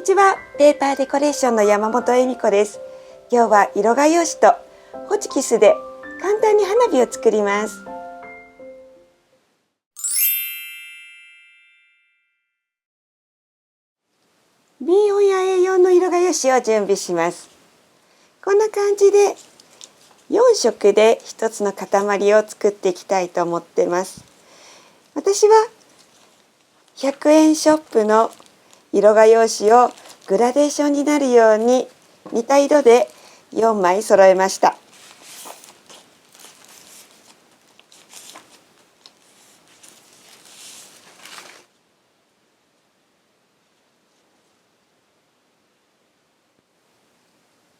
ちは、ペーパーデコレーションの山本恵美子です。今日は色画用紙とホチキスで簡単に花火を作ります。B4 や A4 の色画用紙を準備します。こんな感じで4色で1つの塊を作っていきたいと思ってます。私は100円ショップの色画用紙をグラデーションになるように似た色で4枚揃えました。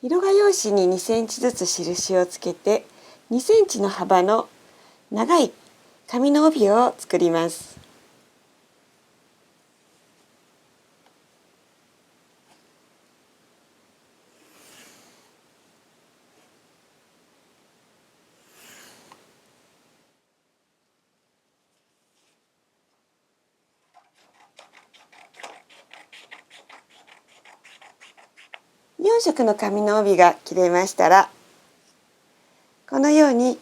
色画用紙に2センチずつ印をつけて2センチの幅の長い紙の帯を作ります。4色の紙の帯が切れましたら、このように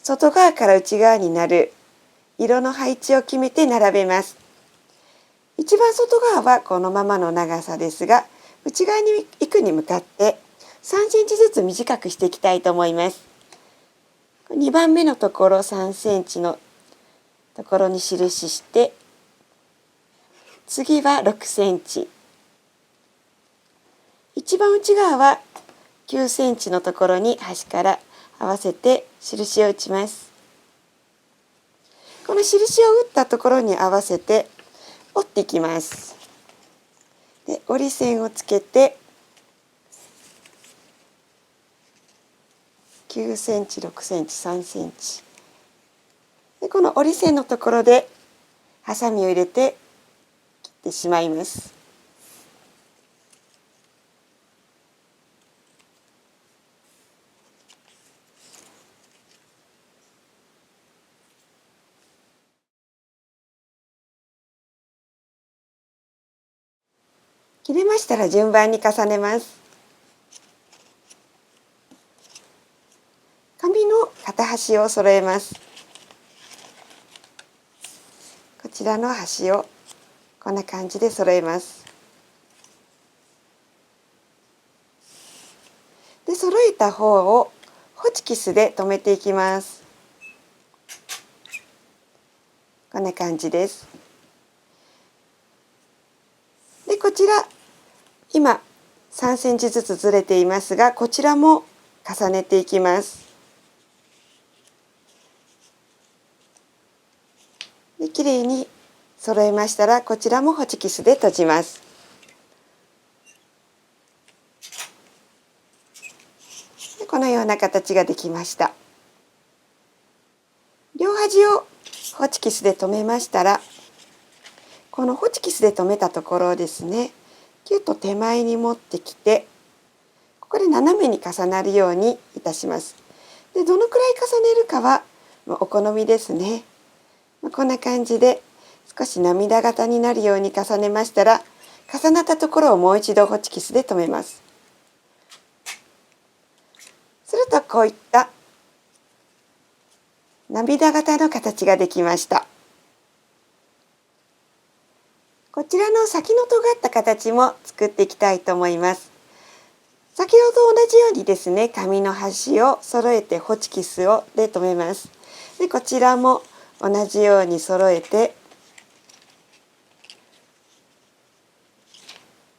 外側から内側になる色の配置を決めて並べます。一番外側はこのままの長さですが、内側に行くに向かって3センチずつ短くしていきたいと思います。2番目のところ3センチのところに印して、次は6センチ。一番内側は9センチのところに端から合わせて印を打ちます。この印を打ったところに合わせて折っていきます。で、折り線をつけて9センチ、6センチ、3センチ。で、この折り線のところでハサミを入れて切ってしまいます。切れましたら順番に重ねます。紙の片端を揃えます。こちらの端をこんな感じで揃えます。で、揃えた方をホチキスで留めていきます。こんな感じです。で、こちら今3センチずつずれていますが、こちらも重ねていきます。で、きれいに揃えましたら、こちらもホチキスで閉じます。で、このような形ができました。両端をホチキスで留めましたら、このホチキスで留めたところをですね、キュッと手前に持ってきて、ここで斜めに重なるようにいたします。で、どのくらい重ねるかはお好みですね。こんな感じで少し涙型になるように重ねましたら、重なったところをもう一度ホチキスで留めます。するとこういった涙型の形ができました。こちらの先の尖った形も作っていきたいと思います。先ほど同じようにですね、紙の端を揃えてホチキスで留めます。で、こちらも同じように揃えて、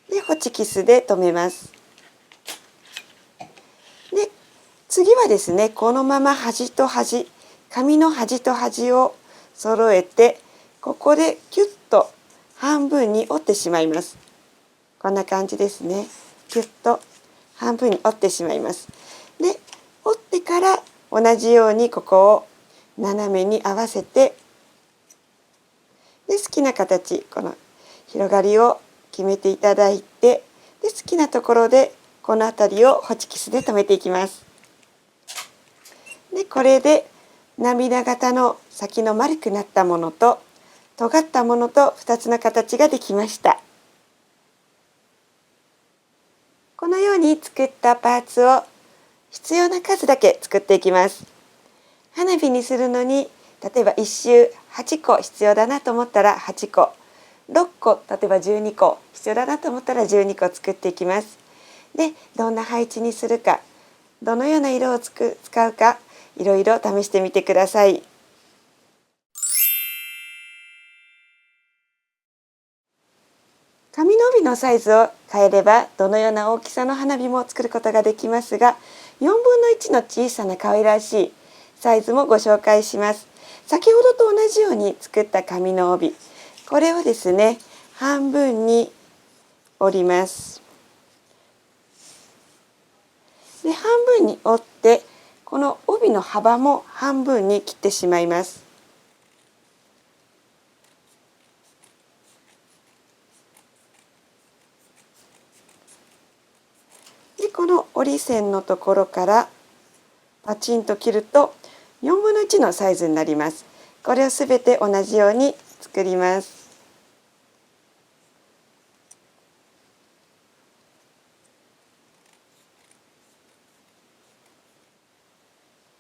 で、ホチキスで留めます。で、次はですね、このまま端と端、紙の端と端を揃えて、ここでキュッと半分に折ってしまいます。こんな感じですね。キュッと半分に折ってしまいます。で、折ってから同じようにここを斜めに合わせて、で、好きな形、この広がりを決めていただいて、で、好きなところでこの辺りをホチキスで留めていきます。で、これで涙型の先の丸くなったものと尖ったものと2つの形ができました。このように作ったパーツを必要な数だけ作っていきます。花火にするのに例えば1周8個必要だなと思ったら8個、6個例えば12個必要だなと思ったら12個作っていきます。で、どんな配置にするか、どのような色を使うか、いろいろ試してみてください。紙の帯のサイズを変えればどのような大きさの花火も作ることができますが、4分の1の小さな可愛らしいサイズもご紹介します。先ほどと同じように作った紙の帯、これをですね、半分に折ります。で、半分に折ってこの帯の幅も半分に切ってしまいます。で、この折り線のところからパチンと切ると4分の1のサイズになります。これをすべて同じように作ります。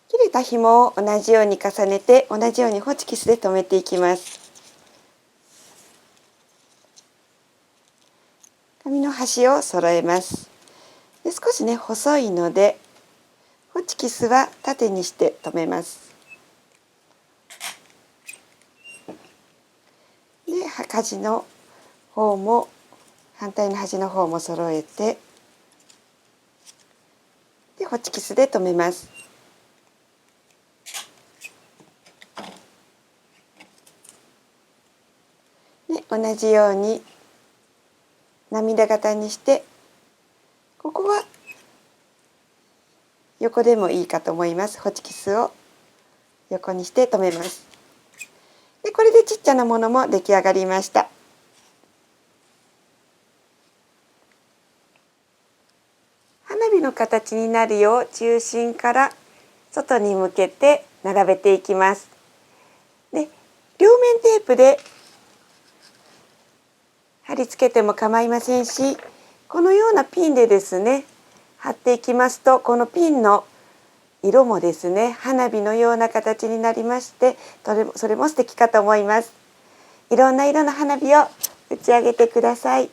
切れた紐を同じように重ねて同じようにホチキスで留めていきます。紙の端を揃えます。で、少しね細いのでホチキスは縦にして留めます。で、端の方も反対の端の方も揃えて、でホチキスで留めます。で、同じように涙型にして、ここは横でもいいかと思います。ホチキスを横にして留めます。で、これでちっちゃなものも出来上がりました。花火の形になるよう中心から外に向けて並べていきます。で、両面テープで貼り付けても構いませんし、このようなピンでですね、貼っていきますと、このピンの色もですね、花火のような形になりまして、それも素敵かと思います。いろんな色の花火を打ち上げてください。